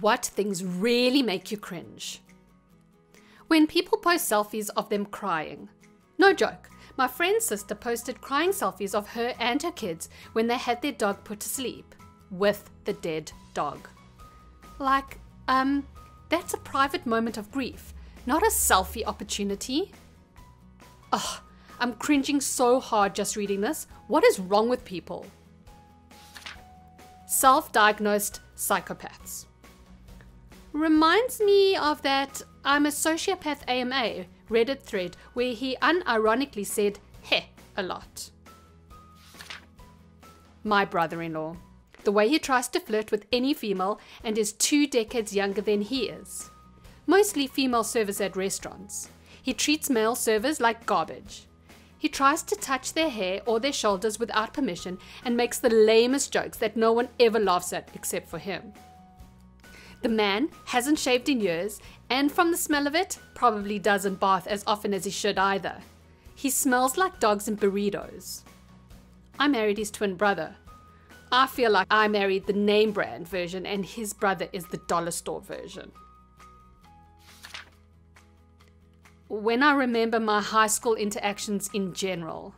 What things really make you cringe? When people post selfies of them crying. No joke, my friend's sister posted crying selfies of her and her kids when they had their dog put to sleep with the dead dog. Like, that's a private moment of grief, not a selfie opportunity. Ugh, I'm cringing so hard just reading this. What is wrong with people? Self-diagnosed psychopaths. Reminds me of that I'm a sociopath AMA Reddit thread where he unironically said heh a lot. My brother-in-law. The way he tries to flirt with any female and is 2 decades younger than he is. Mostly female servers at restaurants. He treats male servers like garbage. He tries to touch their hair or their shoulders without permission and makes the lamest jokes that no one ever laughs at except for him. The man hasn't shaved in years, and from the smell of it, probably doesn't bath as often as he should either. He smells like dogs and burritos. I married his twin brother. I feel like I married the name brand version and his brother is the dollar store version. When I remember my high school interactions in general.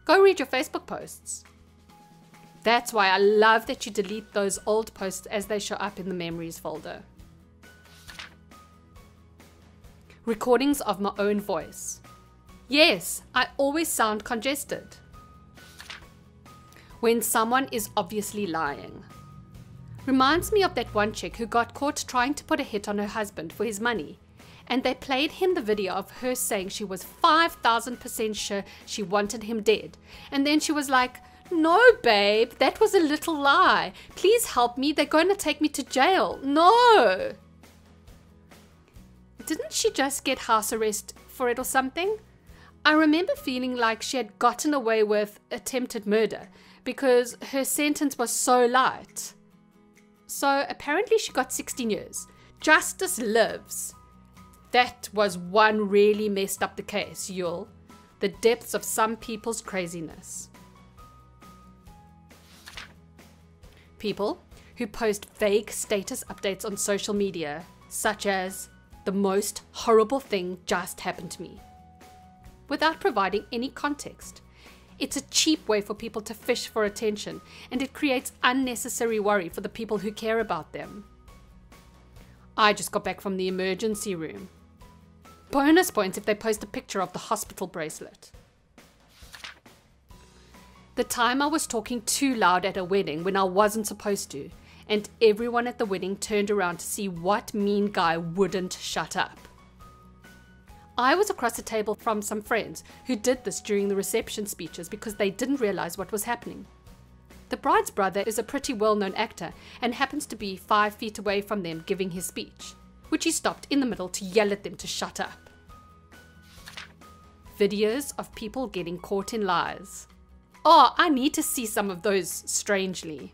Go read your Facebook posts. That's why I love that you delete those old posts as they show up in the memories folder. Recordings of my own voice. Yes, I always sound congested. When someone is obviously lying. Reminds me of that one chick who got caught trying to put a hit on her husband for his money. And they played him the video of her saying she was 5,000% sure she wanted him dead. And then she was like, "No, babe, that was a little lie. Please help me. They're going to take me to jail. No." Didn't she just get house arrest for it or something? I remember feeling like she had gotten away with attempted murder because her sentence was so light. So apparently she got 16 years. Justice lives. That was one really messed up the case, Yule. The depths of some people's craziness. People who post vague status updates on social media, such as, "The most horrible thing just happened to me," without providing any context. It's a cheap way for people to fish for attention, and it creates unnecessary worry for the people who care about them. I just got back from the emergency room. Bonus points if they post a picture of the hospital bracelet. The time I was talking too loud at a wedding when I wasn't supposed to, and everyone at the wedding turned around to see what mean guy wouldn't shut up. I was across the table from some friends who did this during the reception speeches because they didn't realize what was happening. The bride's brother is a pretty well-known actor and happens to be 5 feet away from them giving his speech, which he stopped in the middle to yell at them to shut up. Videos of people getting caught in lies. Oh, I need to see some of those strangely.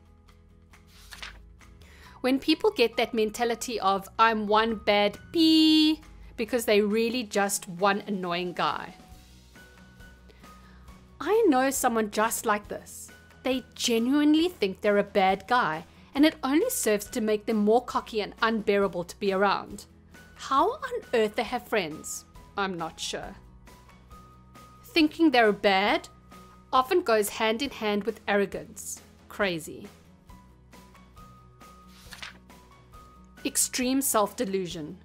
When people get that mentality of "I'm one bad bee" because they really just one annoying guy. I know someone just like this. They genuinely think they're a bad guy, and it only serves to make them more cocky and unbearable to be around. How on earth they have friends? I'm not sure. Thinking they're bad often goes hand in hand with arrogance. Crazy. Extreme self-delusion.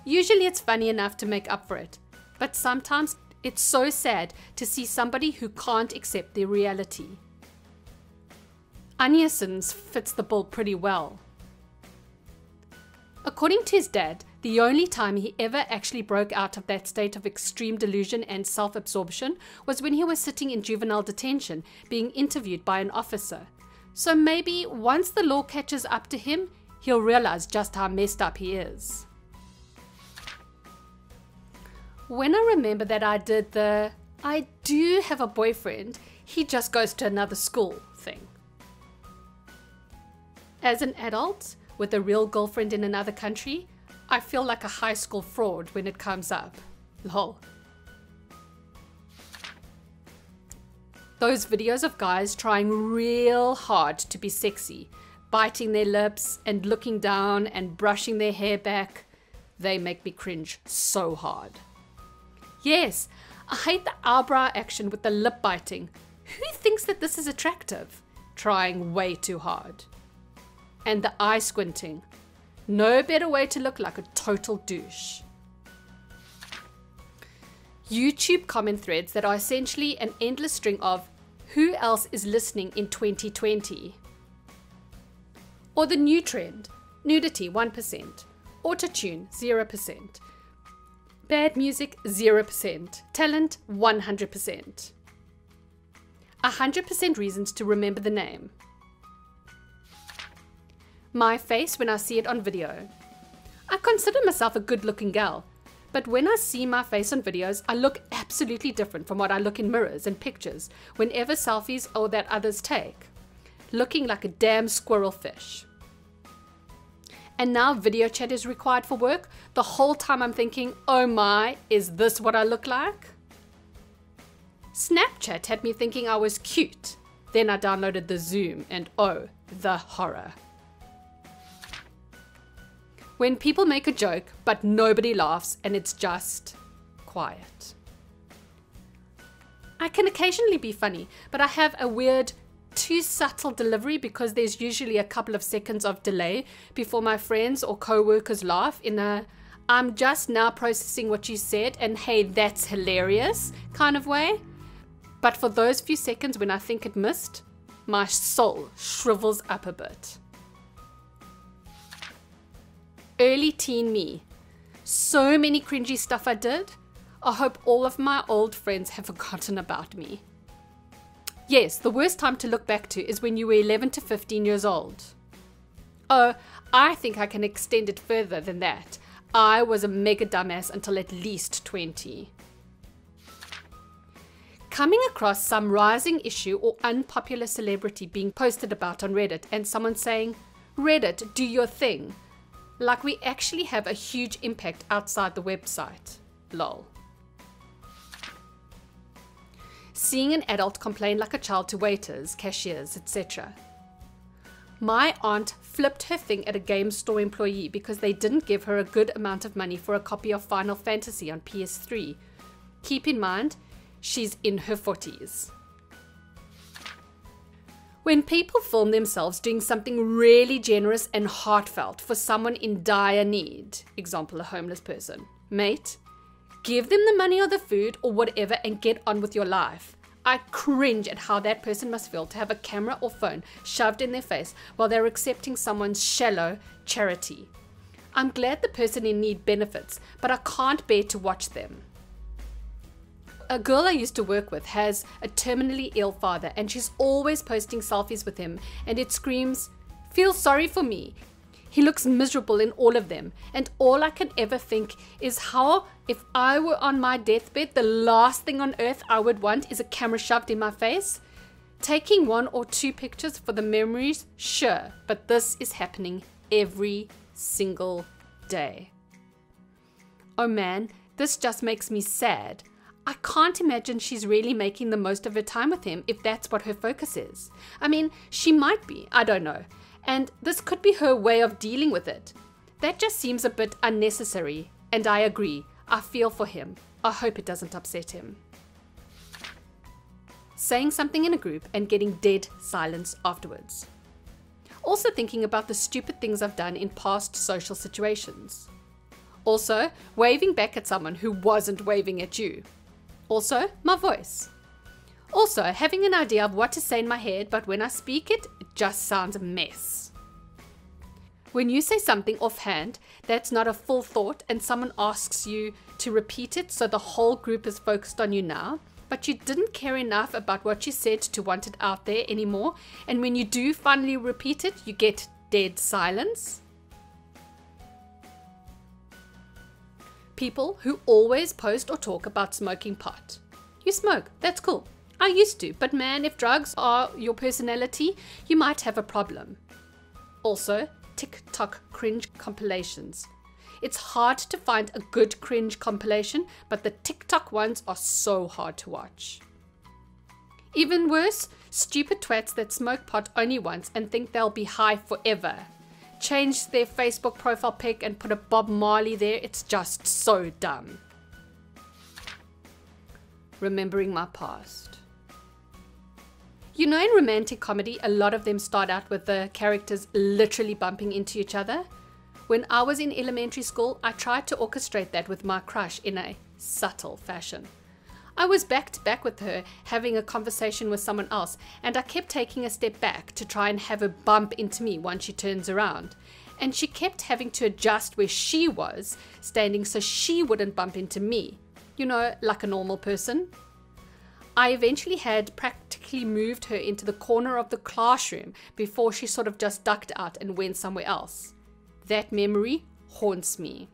Usually it's funny enough to make up for it, but sometimes it's so sad to see somebody who can't accept their reality. Aniason's fits the bill pretty well. According to his dad, the only time he ever actually broke out of that state of extreme delusion and self-absorption was when he was sitting in juvenile detention being interviewed by an officer. So maybe once the law catches up to him, he'll realize just how messed up he is. When I remember that I did the "I do have a boyfriend, he just goes to another school" thing. As an adult with a real girlfriend in another country, I feel like a high school fraud when it comes up. Lol. Those videos of guys trying real hard to be sexy, biting their lips and looking down and brushing their hair back. They make me cringe so hard. Yes, I hate the eyebrow action with the lip biting. Who thinks that this is attractive? Trying way too hard. And the eye squinting. No better way to look like a total douche. YouTube comment threads that are essentially an endless string of who else is listening in 2020? Or the new trend, nudity 1%, autotune 0%, bad music 0%, talent 100%. 100% reasons to remember the name. My face when I see it on video. I consider myself a good-looking gal, but when I see my face on videos, I look absolutely different from what I look in mirrors and pictures whenever selfies or that others take. Looking like a damn squirrel fish. And now video chat is required for work. The whole time I'm thinking, oh my, is this what I look like? Snapchat had me thinking I was cute. Then I downloaded the Zoom and oh, the horror. When people make a joke, but nobody laughs and it's just quiet. I can occasionally be funny, but I have a weird, too subtle delivery because there's usually a couple of seconds of delay before my friends or co-workers laugh in a I'm just now processing what you said and hey, that's hilarious kind of way. But for those few seconds when I think it missed, my soul shrivels up a bit. Early teen me. So many cringy stuff I did. I hope all of my old friends have forgotten about me. Yes, the worst time to look back to is when you were 11 to 15 years old. Oh, I think I can extend it further than that. I was a mega dumbass until at least 20. Coming across some rising issue or unpopular celebrity being posted about on Reddit and someone saying, Reddit, do your thing. Like we actually have a huge impact outside the website. Lol. Seeing an adult complain like a child to waiters, cashiers, etc. My aunt flipped her thing at a game store employee because they didn't give her a good amount of money for a copy of Final Fantasy on PS3. Keep in mind, she's in her 40s. When people film themselves doing something really generous and heartfelt for someone in dire need, example, a homeless person, mate, give them the money or the food or whatever and get on with your life. I cringe at how that person must feel to have a camera or phone shoved in their face while they're accepting someone's shallow charity. I'm glad the person in need benefits, but I can't bear to watch them. A girl I used to work with has a terminally ill father and she's always posting selfies with him and it screams, feel sorry for me. He looks miserable in all of them and all I can ever think is how if I were on my deathbed, the last thing on earth I would want is a camera shoved in my face. Taking 1 or 2 pictures for the memories, sure, but this is happening every single day. Oh man, this just makes me sad. I can't imagine she's really making the most of her time with him if that's what her focus is. I mean, she might be, I don't know. And this could be her way of dealing with it. That just seems a bit unnecessary. And I agree, I feel for him. I hope it doesn't upset him. Saying something in a group and getting dead silence afterwards. Also thinking about the stupid things I've done in past social situations. Also, waving back at someone who wasn't waving at you. Also, my voice. Also, having an idea of what to say in my head, but when I speak it, it just sounds a mess. When you say something offhand that's not a full thought and someone asks you to repeat it so the whole group is focused on you now, but you didn't care enough about what you said to want it out there anymore, and when you do finally repeat it, you get dead silence. People who always post or talk about smoking pot. You smoke, that's cool. I used to, but man, if drugs are your personality, you might have a problem. Also, TikTok cringe compilations. It's hard to find a good cringe compilation, but the TikTok ones are so hard to watch. Even worse, stupid twats that smoke pot only once and think they'll be high forever. Change their Facebook profile pic and put a Bob Marley there. It's just so dumb. Remembering my past. You know, in romantic comedy, a lot of them start out with the characters literally bumping into each other. When I was in elementary school, I tried to orchestrate that with my crush in a subtle fashion. I was back to back with her, having a conversation with someone else, and I kept taking a step back to try and have her bump into me once she turns around. And she kept having to adjust where she was standing so she wouldn't bump into me. You know, like a normal person. I eventually had practically moved her into the corner of the classroom before she sort of just ducked out and went somewhere else. That memory haunts me.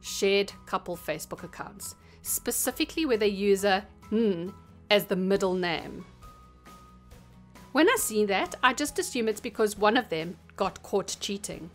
Shared couple Facebook accounts, specifically where they use a N as the middle name. When I see that, I just assume it's because one of them got caught cheating.